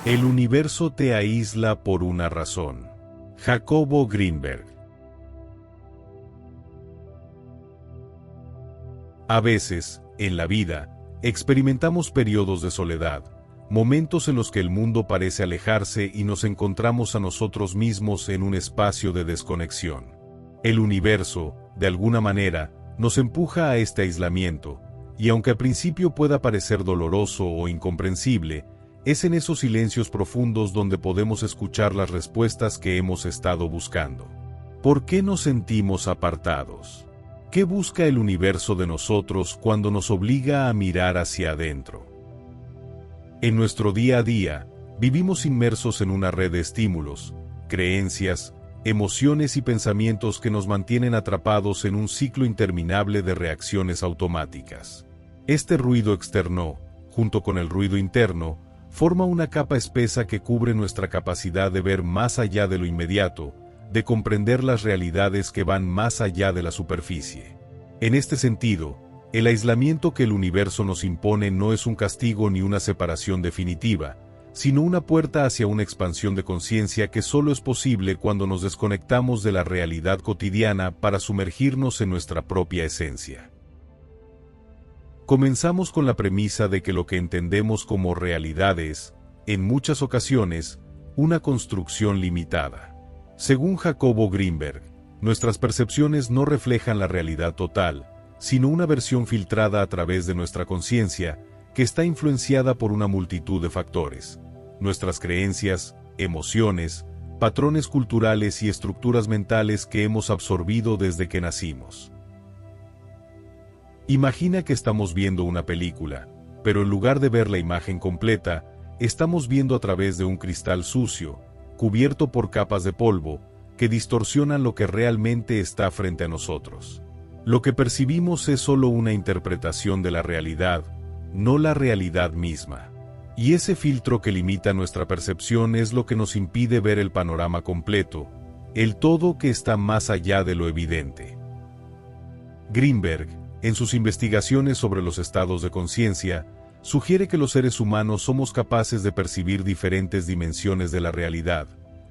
El universo te aísla por una razón. Jacobo Greenberg. A veces, en la vida, experimentamos periodos de soledad, momentos en los que el mundo parece alejarse y nos encontramos a nosotros mismos en un espacio de desconexión. El universo, de alguna manera, nos empuja a este aislamiento, y aunque al principio pueda parecer doloroso o incomprensible, es en esos silencios profundos donde podemos escuchar las respuestas que hemos estado buscando. ¿Por qué nos sentimos apartados? ¿Qué busca el universo de nosotros cuando nos obliga a mirar hacia adentro? En nuestro día a día, vivimos inmersos en una red de estímulos, creencias, emociones y pensamientos que nos mantienen atrapados en un ciclo interminable de reacciones automáticas. Este ruido externo, junto con el ruido interno, forma una capa espesa que cubre nuestra capacidad de ver más allá de lo inmediato, de comprender las realidades que van más allá de la superficie. En este sentido, el aislamiento que el universo nos impone no es un castigo ni una separación definitiva, sino una puerta hacia una expansión de conciencia que solo es posible cuando nos desconectamos de la realidad cotidiana para sumergirnos en nuestra propia esencia. Comenzamos con la premisa de que lo que entendemos como realidad es, en muchas ocasiones, una construcción limitada. Según Jacobo Greenberg, nuestras percepciones no reflejan la realidad total, sino una versión filtrada a través de nuestra conciencia, que está influenciada por una multitud de factores: nuestras creencias, emociones, patrones culturales y estructuras mentales que hemos absorbido desde que nacimos. Imagina que estamos viendo una película, pero en lugar de ver la imagen completa, estamos viendo a través de un cristal sucio, cubierto por capas de polvo, que distorsionan lo que realmente está frente a nosotros. Lo que percibimos es solo una interpretación de la realidad, no la realidad misma. Y ese filtro que limita nuestra percepción es lo que nos impide ver el panorama completo, el todo que está más allá de lo evidente. Greenberg, en sus investigaciones sobre los estados de conciencia, sugiere que los seres humanos somos capaces de percibir diferentes dimensiones de la realidad,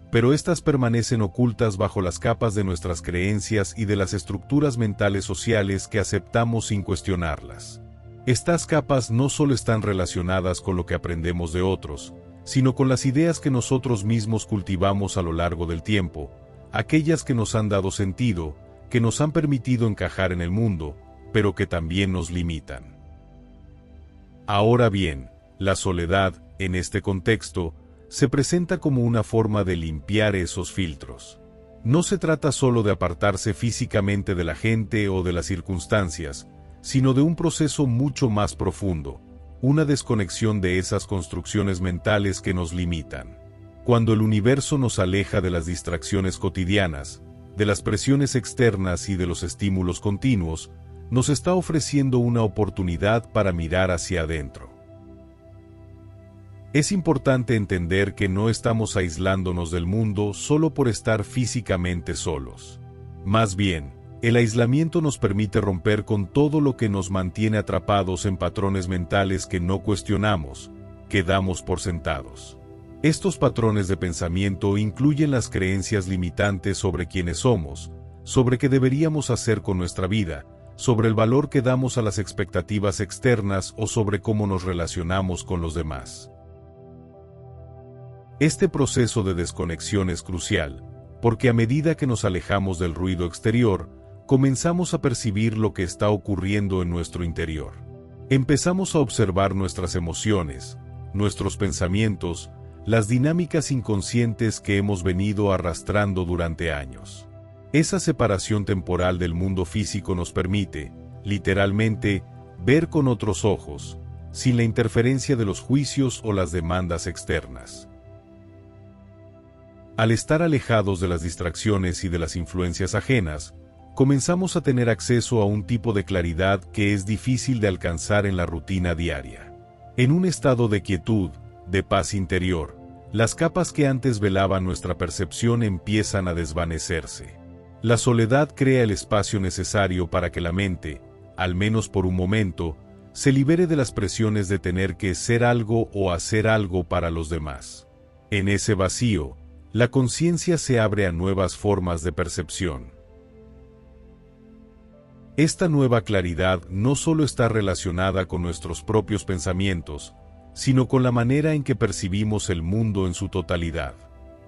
pero estas permanecen ocultas bajo las capas de nuestras creencias y de las estructuras mentales sociales que aceptamos sin cuestionarlas. Estas capas no solo están relacionadas con lo que aprendemos de otros, sino con las ideas que nosotros mismos cultivamos a lo largo del tiempo, aquellas que nos han dado sentido, que nos han permitido encajar en el mundo, pero que también nos limitan. Ahora bien, la soledad, en este contexto, se presenta como una forma de limpiar esos filtros. No se trata solo de apartarse físicamente de la gente o de las circunstancias, sino de un proceso mucho más profundo, una desconexión de esas construcciones mentales que nos limitan. Cuando el universo nos aleja de las distracciones cotidianas, de las presiones externas y de los estímulos continuos, nos está ofreciendo una oportunidad para mirar hacia adentro. Es importante entender que no estamos aislándonos del mundo solo por estar físicamente solos. Más bien, el aislamiento nos permite romper con todo lo que nos mantiene atrapados en patrones mentales que no cuestionamos, que damos por sentados. Estos patrones de pensamiento incluyen las creencias limitantes sobre quiénes somos, sobre qué deberíamos hacer con nuestra vida, sobre el valor que damos a las expectativas externas o sobre cómo nos relacionamos con los demás. Este proceso de desconexión es crucial, porque a medida que nos alejamos del ruido exterior, comenzamos a percibir lo que está ocurriendo en nuestro interior. Empezamos a observar nuestras emociones, nuestros pensamientos, las dinámicas inconscientes que hemos venido arrastrando durante años. Esa separación temporal del mundo físico nos permite, literalmente, ver con otros ojos, sin la interferencia de los juicios o las demandas externas. Al estar alejados de las distracciones y de las influencias ajenas, comenzamos a tener acceso a un tipo de claridad que es difícil de alcanzar en la rutina diaria. En un estado de quietud, de paz interior, las capas que antes velaban nuestra percepción empiezan a desvanecerse. La soledad crea el espacio necesario para que la mente, al menos por un momento, se libere de las presiones de tener que ser algo o hacer algo para los demás. En ese vacío, la conciencia se abre a nuevas formas de percepción. Esta nueva claridad no solo está relacionada con nuestros propios pensamientos, sino con la manera en que percibimos el mundo en su totalidad.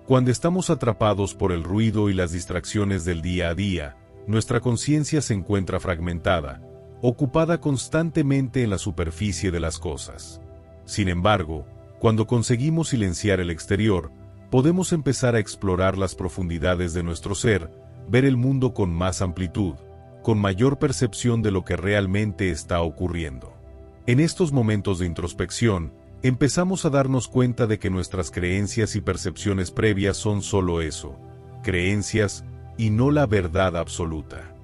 Cuando estamos atrapados por el ruido y las distracciones del día a día, nuestra conciencia se encuentra fragmentada, ocupada constantemente en la superficie de las cosas. Sin embargo, cuando conseguimos silenciar el exterior, podemos empezar a explorar las profundidades de nuestro ser, ver el mundo con más amplitud, con mayor percepción de lo que realmente está ocurriendo. En estos momentos de introspección, empezamos a darnos cuenta de que nuestras creencias y percepciones previas son solo eso, creencias, y no la verdad absoluta.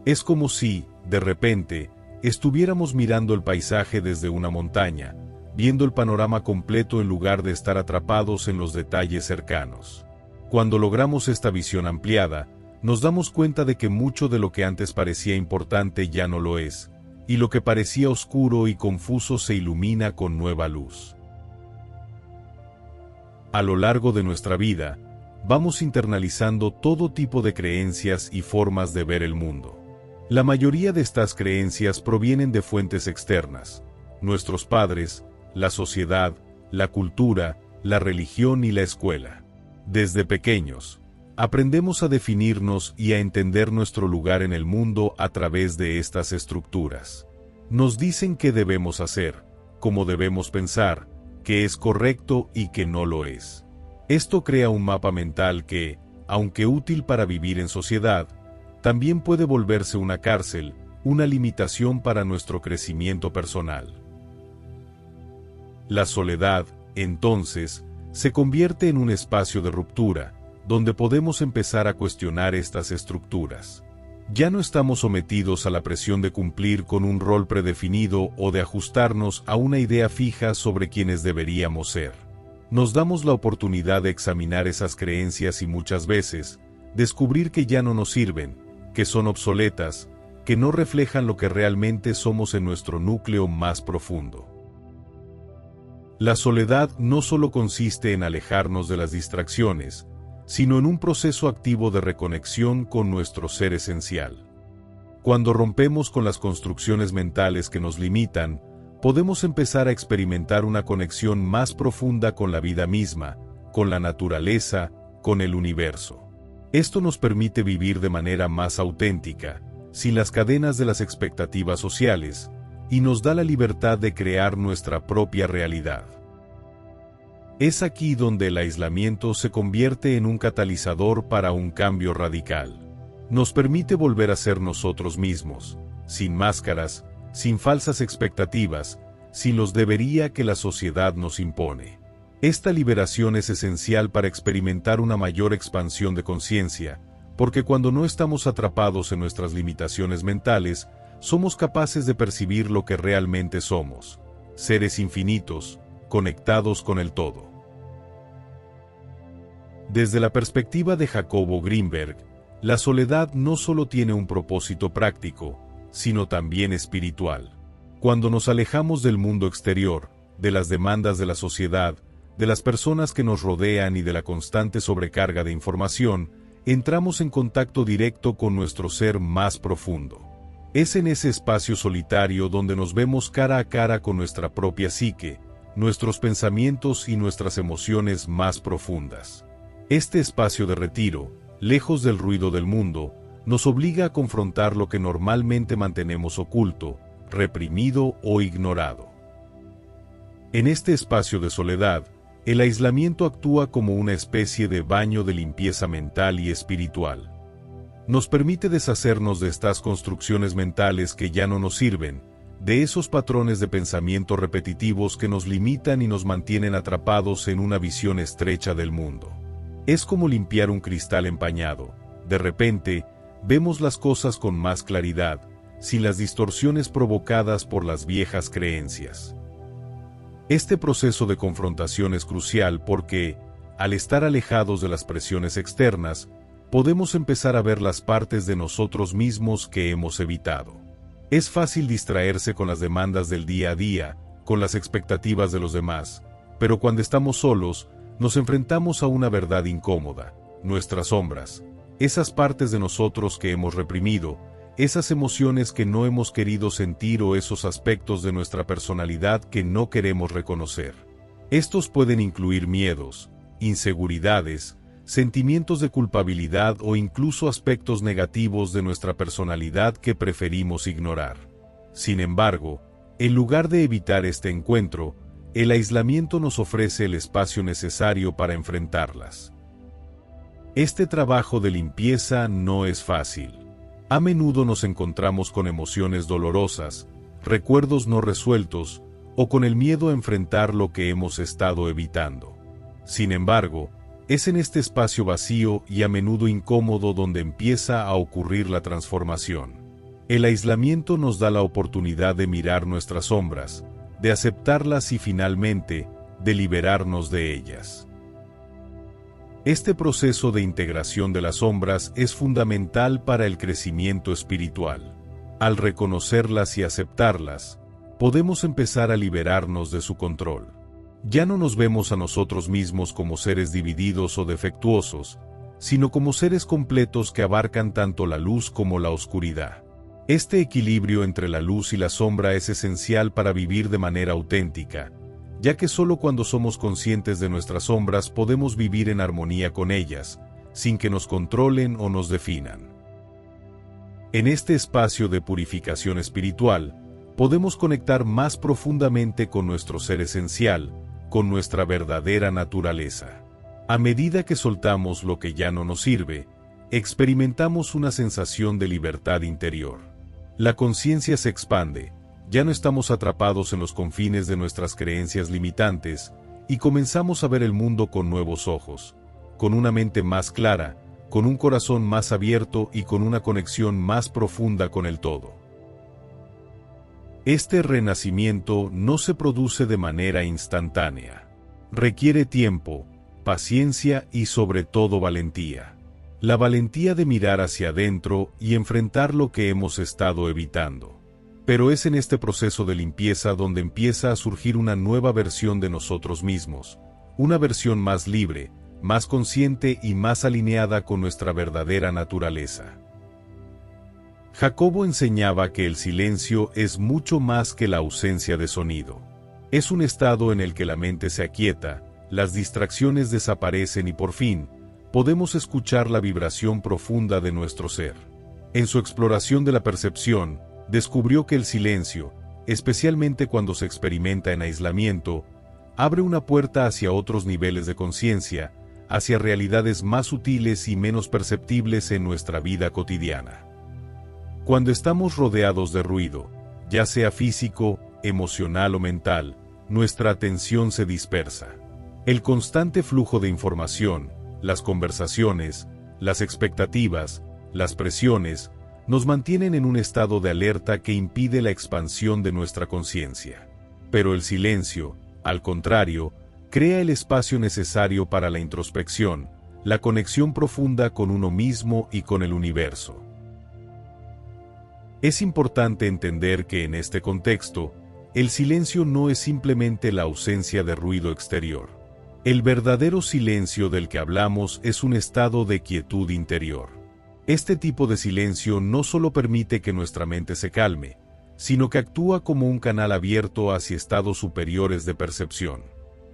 Es como si, de repente, estuviéramos mirando el paisaje desde una montaña, viendo el panorama completo en lugar de estar atrapados en los detalles cercanos. Cuando logramos esta visión ampliada, nos damos cuenta de que mucho de lo que antes parecía importante ya no lo es, y lo que parecía oscuro y confuso se ilumina con nueva luz. A lo largo de nuestra vida, vamos internalizando todo tipo de creencias y formas de ver el mundo. La mayoría de estas creencias provienen de fuentes externas, nuestros padres, la sociedad, la cultura, la religión y la escuela. Desde pequeños, aprendemos a definirnos y a entender nuestro lugar en el mundo a través de estas estructuras. Nos dicen qué debemos hacer, cómo debemos pensar, qué es correcto y qué no lo es. Esto crea un mapa mental que, aunque útil para vivir en sociedad, también puede volverse una cárcel, una limitación para nuestro crecimiento personal. La soledad, entonces, se convierte en un espacio de ruptura, donde podemos empezar a cuestionar estas estructuras. Ya no estamos sometidos a la presión de cumplir con un rol predefinido o de ajustarnos a una idea fija sobre quienes deberíamos ser. Nos damos la oportunidad de examinar esas creencias y muchas veces, descubrir que ya no nos sirven, que son obsoletas, que no reflejan lo que realmente somos en nuestro núcleo más profundo. La soledad no solo consiste en alejarnos de las distracciones, sino en un proceso activo de reconexión con nuestro ser esencial. Cuando rompemos con las construcciones mentales que nos limitan, podemos empezar a experimentar una conexión más profunda con la vida misma, con la naturaleza, con el universo. Esto nos permite vivir de manera más auténtica, sin las cadenas de las expectativas sociales, y nos da la libertad de crear nuestra propia realidad. Es aquí donde el aislamiento se convierte en un catalizador para un cambio radical. Nos permite volver a ser nosotros mismos, sin máscaras, sin falsas expectativas, sin los debería que la sociedad nos impone. Esta liberación es esencial para experimentar una mayor expansión de conciencia, porque cuando no estamos atrapados en nuestras limitaciones mentales, somos capaces de percibir lo que realmente somos, seres infinitos, conectados con el todo. Desde la perspectiva de Jacobo Greenberg, la soledad no solo tiene un propósito práctico, sino también espiritual. Cuando nos alejamos del mundo exterior, de las demandas de la sociedad, de las personas que nos rodean y de la constante sobrecarga de información, entramos en contacto directo con nuestro ser más profundo. Es en ese espacio solitario donde nos vemos cara a cara con nuestra propia psique, nuestros pensamientos y nuestras emociones más profundas. Este espacio de retiro, lejos del ruido del mundo, nos obliga a confrontar lo que normalmente mantenemos oculto, reprimido o ignorado. En este espacio de soledad, el aislamiento actúa como una especie de baño de limpieza mental y espiritual. Nos permite deshacernos de estas construcciones mentales que ya no nos sirven, de esos patrones de pensamiento repetitivos que nos limitan y nos mantienen atrapados en una visión estrecha del mundo. Es como limpiar un cristal empañado. De repente, vemos las cosas con más claridad, sin las distorsiones provocadas por las viejas creencias. Este proceso de confrontación es crucial porque, al estar alejados de las presiones externas, podemos empezar a ver las partes de nosotros mismos que hemos evitado. Es fácil distraerse con las demandas del día a día, con las expectativas de los demás, pero cuando estamos solos, nos enfrentamos a una verdad incómoda, nuestras sombras, esas partes de nosotros que hemos reprimido, esas emociones que no hemos querido sentir o esos aspectos de nuestra personalidad que no queremos reconocer. Estos pueden incluir miedos, inseguridades, sentimientos de culpabilidad o incluso aspectos negativos de nuestra personalidad que preferimos ignorar. Sin embargo, en lugar de evitar este encuentro, el aislamiento nos ofrece el espacio necesario para enfrentarlas. Este trabajo de limpieza no es fácil. A menudo nos encontramos con emociones dolorosas, recuerdos no resueltos, o con el miedo a enfrentar lo que hemos estado evitando. Sin embargo, es en este espacio vacío y a menudo incómodo donde empieza a ocurrir la transformación. El aislamiento nos da la oportunidad de mirar nuestras sombras, de aceptarlas y finalmente, de liberarnos de ellas. Este proceso de integración de las sombras es fundamental para el crecimiento espiritual. Al reconocerlas y aceptarlas, podemos empezar a liberarnos de su control. Ya no nos vemos a nosotros mismos como seres divididos o defectuosos, sino como seres completos que abarcan tanto la luz como la oscuridad. Este equilibrio entre la luz y la sombra es esencial para vivir de manera auténtica, ya que solo cuando somos conscientes de nuestras sombras podemos vivir en armonía con ellas, sin que nos controlen o nos definan. En este espacio de purificación espiritual, podemos conectar más profundamente con nuestro ser esencial, con nuestra verdadera naturaleza. A medida que soltamos lo que ya no nos sirve, experimentamos una sensación de libertad interior. La conciencia se expande, ya no estamos atrapados en los confines de nuestras creencias limitantes, y comenzamos a ver el mundo con nuevos ojos, con una mente más clara, con un corazón más abierto y con una conexión más profunda con el todo. Este renacimiento no se produce de manera instantánea. Requiere tiempo, paciencia y sobre todo valentía. La valentía de mirar hacia adentro y enfrentar lo que hemos estado evitando. Pero es en este proceso de limpieza donde empieza a surgir una nueva versión de nosotros mismos, una versión más libre, más consciente y más alineada con nuestra verdadera naturaleza. Jacobo enseñaba que el silencio es mucho más que la ausencia de sonido. Es un estado en el que la mente se aquieta, las distracciones desaparecen y por fin, podemos escuchar la vibración profunda de nuestro ser. En su exploración de la percepción, descubrió que el silencio, especialmente cuando se experimenta en aislamiento, abre una puerta hacia otros niveles de conciencia, hacia realidades más sutiles y menos perceptibles en nuestra vida cotidiana. Cuando estamos rodeados de ruido, ya sea físico, emocional o mental, nuestra atención se dispersa. El constante flujo de información, las conversaciones, las expectativas, las presiones, nos mantienen en un estado de alerta que impide la expansión de nuestra conciencia. Pero el silencio, al contrario, crea el espacio necesario para la introspección, la conexión profunda con uno mismo y con el universo. Es importante entender que en este contexto, el silencio no es simplemente la ausencia de ruido exterior. El verdadero silencio del que hablamos es un estado de quietud interior. Este tipo de silencio no solo permite que nuestra mente se calme, sino que actúa como un canal abierto hacia estados superiores de percepción.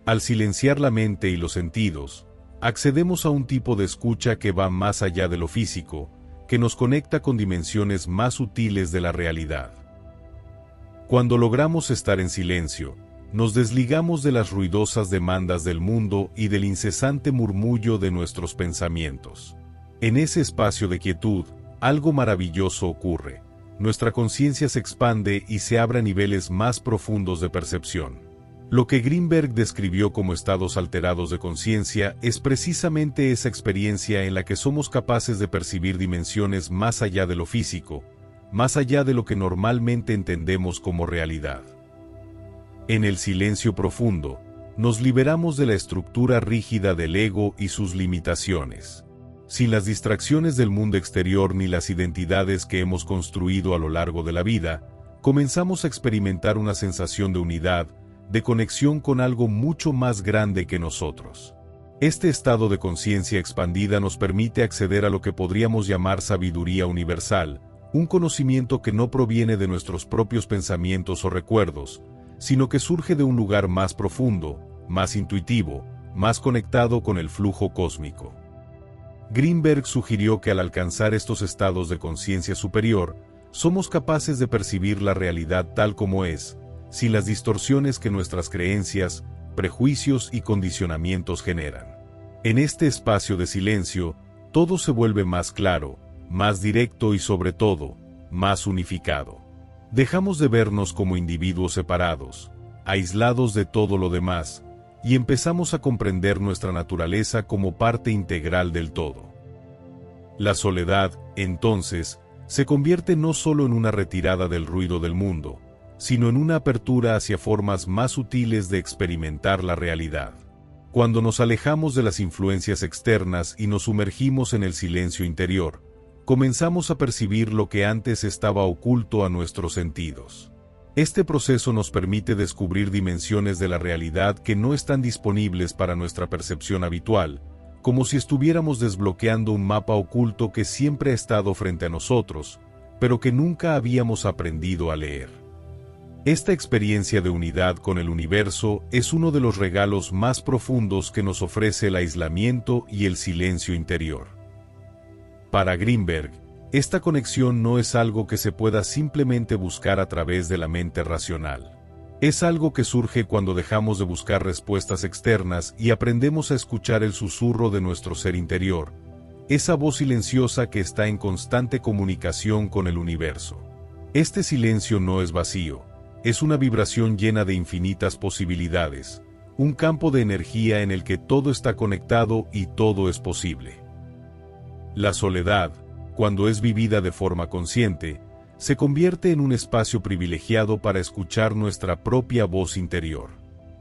Al silenciar la mente y los sentidos, accedemos a un tipo de escucha que va más allá de lo físico, que nos conecta con dimensiones más sutiles de la realidad. Cuando logramos estar en silencio, nos desligamos de las ruidosas demandas del mundo y del incesante murmullo de nuestros pensamientos. En ese espacio de quietud, algo maravilloso ocurre. Nuestra conciencia se expande y se abre a niveles más profundos de percepción. Lo que Greenberg describió como estados alterados de conciencia es precisamente esa experiencia en la que somos capaces de percibir dimensiones más allá de lo físico, más allá de lo que normalmente entendemos como realidad. En el silencio profundo, nos liberamos de la estructura rígida del ego y sus limitaciones. Sin las distracciones del mundo exterior ni las identidades que hemos construido a lo largo de la vida, comenzamos a experimentar una sensación de unidad, de conexión con algo mucho más grande que nosotros. Este estado de conciencia expandida nos permite acceder a lo que podríamos llamar sabiduría universal, un conocimiento que no proviene de nuestros propios pensamientos o recuerdos, sino que surge de un lugar más profundo, más intuitivo, más conectado con el flujo cósmico. Greenberg sugirió que al alcanzar estos estados de conciencia superior, somos capaces de percibir la realidad tal como es, sin las distorsiones que nuestras creencias, prejuicios y condicionamientos generan. En este espacio de silencio, todo se vuelve más claro, más directo y sobre todo, más unificado. Dejamos de vernos como individuos separados, aislados de todo lo demás, y empezamos a comprender nuestra naturaleza como parte integral del todo. La soledad, entonces, se convierte no solo en una retirada del ruido del mundo, sino en una apertura hacia formas más sutiles de experimentar la realidad. Cuando nos alejamos de las influencias externas y nos sumergimos en el silencio interior, comenzamos a percibir lo que antes estaba oculto a nuestros sentidos. Este proceso nos permite descubrir dimensiones de la realidad que no están disponibles para nuestra percepción habitual, como si estuviéramos desbloqueando un mapa oculto que siempre ha estado frente a nosotros, pero que nunca habíamos aprendido a leer. Esta experiencia de unidad con el universo es uno de los regalos más profundos que nos ofrece el aislamiento y el silencio interior. Para Greenberg, esta conexión no es algo que se pueda simplemente buscar a través de la mente racional. Es algo que surge cuando dejamos de buscar respuestas externas y aprendemos a escuchar el susurro de nuestro ser interior, esa voz silenciosa que está en constante comunicación con el universo. Este silencio no es vacío, es una vibración llena de infinitas posibilidades, un campo de energía en el que todo está conectado y todo es posible. La soledad, cuando es vivida de forma consciente, se convierte en un espacio privilegiado para escuchar nuestra propia voz interior.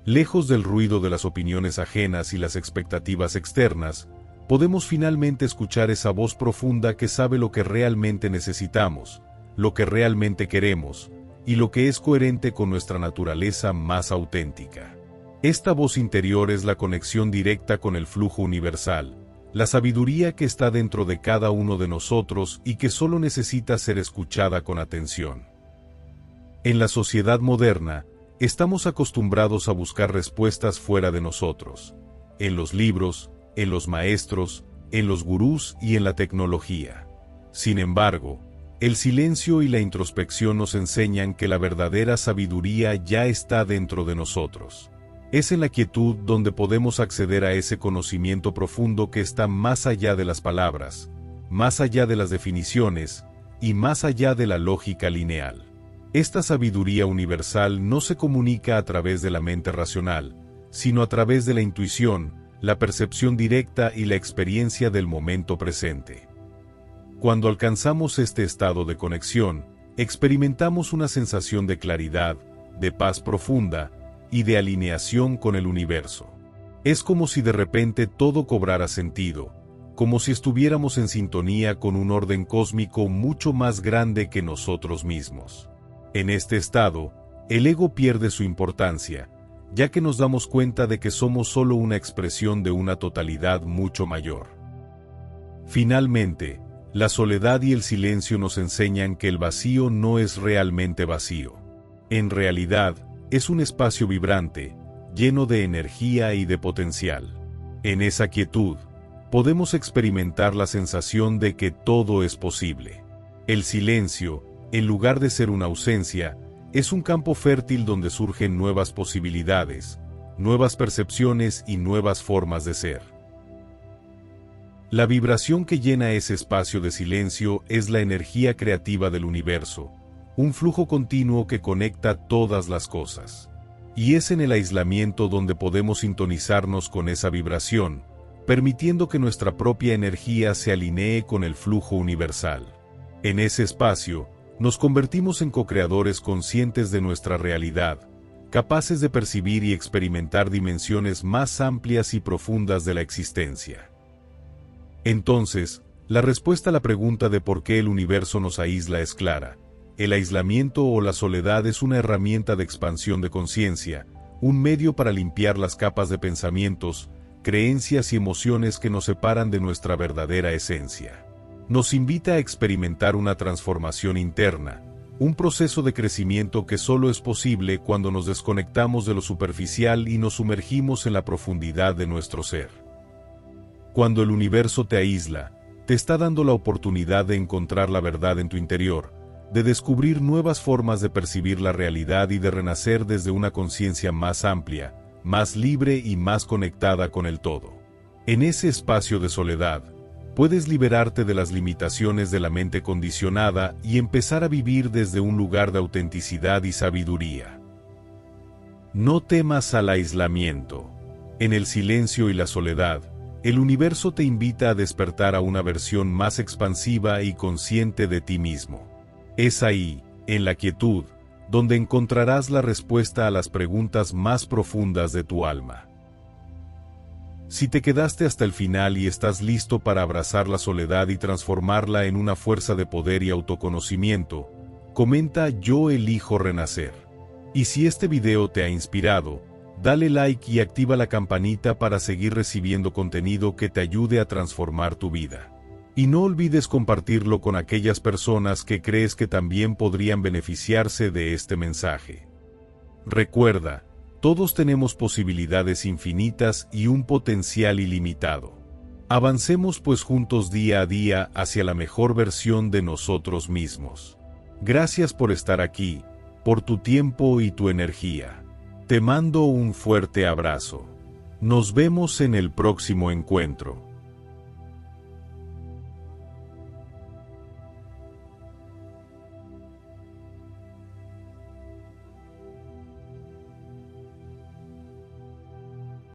Lejos del ruido de las opiniones ajenas y las expectativas externas, podemos finalmente escuchar esa voz profunda que sabe lo que realmente necesitamos, lo que realmente queremos, y lo que es coherente con nuestra naturaleza más auténtica. Esta voz interior es la conexión directa con el flujo universal, la sabiduría que está dentro de cada uno de nosotros y que solo necesita ser escuchada con atención. En la sociedad moderna, estamos acostumbrados a buscar respuestas fuera de nosotros, en los libros, en los maestros, en los gurús y en la tecnología. Sin embargo, el silencio y la introspección nos enseñan que la verdadera sabiduría ya está dentro de nosotros. Es en la quietud donde podemos acceder a ese conocimiento profundo que está más allá de las palabras, más allá de las definiciones y más allá de la lógica lineal. Esta sabiduría universal no se comunica a través de la mente racional, sino a través de la intuición, la percepción directa y la experiencia del momento presente. Cuando alcanzamos este estado de conexión, experimentamos una sensación de claridad, de paz profunda y de alineación con el universo. Es como si de repente todo cobrara sentido, como si estuviéramos en sintonía con un orden cósmico mucho más grande que nosotros mismos. En este estado, el ego pierde su importancia, ya que nos damos cuenta de que somos solo una expresión de una totalidad mucho mayor. Finalmente, la soledad y el silencio nos enseñan que el vacío no es realmente vacío. En realidad, es un espacio vibrante, lleno de energía y de potencial. En esa quietud, podemos experimentar la sensación de que todo es posible. El silencio, en lugar de ser una ausencia, es un campo fértil donde surgen nuevas posibilidades, nuevas percepciones y nuevas formas de ser. La vibración que llena ese espacio de silencio es la energía creativa del universo, un flujo continuo que conecta todas las cosas. Y es en el aislamiento donde podemos sintonizarnos con esa vibración, permitiendo que nuestra propia energía se alinee con el flujo universal. En ese espacio, nos convertimos en co-creadores conscientes de nuestra realidad, capaces de percibir y experimentar dimensiones más amplias y profundas de la existencia. Entonces, la respuesta a la pregunta de por qué el universo nos aísla es clara. El aislamiento o la soledad es una herramienta de expansión de conciencia, un medio para limpiar las capas de pensamientos, creencias y emociones que nos separan de nuestra verdadera esencia. Nos invita a experimentar una transformación interna, un proceso de crecimiento que solo es posible cuando nos desconectamos de lo superficial y nos sumergimos en la profundidad de nuestro ser. Cuando el universo te aísla, te está dando la oportunidad de encontrar la verdad en tu interior, de descubrir nuevas formas de percibir la realidad y de renacer desde una conciencia más amplia, más libre y más conectada con el todo. En ese espacio de soledad, puedes liberarte de las limitaciones de la mente condicionada y empezar a vivir desde un lugar de autenticidad y sabiduría. No temas al aislamiento. En el silencio y la soledad, el universo te invita a despertar a una versión más expansiva y consciente de ti mismo. Es ahí, en la quietud, donde encontrarás la respuesta a las preguntas más profundas de tu alma. Si te quedaste hasta el final y estás listo para abrazar la soledad y transformarla en una fuerza de poder y autoconocimiento, comenta "Yo elijo renacer". Y si este video te ha inspirado, dale like y activa la campanita para seguir recibiendo contenido que te ayude a transformar tu vida. Y no olvides compartirlo con aquellas personas que crees que también podrían beneficiarse de este mensaje. Recuerda, todos tenemos posibilidades infinitas y un potencial ilimitado. Avancemos pues juntos día a día hacia la mejor versión de nosotros mismos. Gracias por estar aquí, por tu tiempo y tu energía. Te mando un fuerte abrazo. Nos vemos en el próximo encuentro.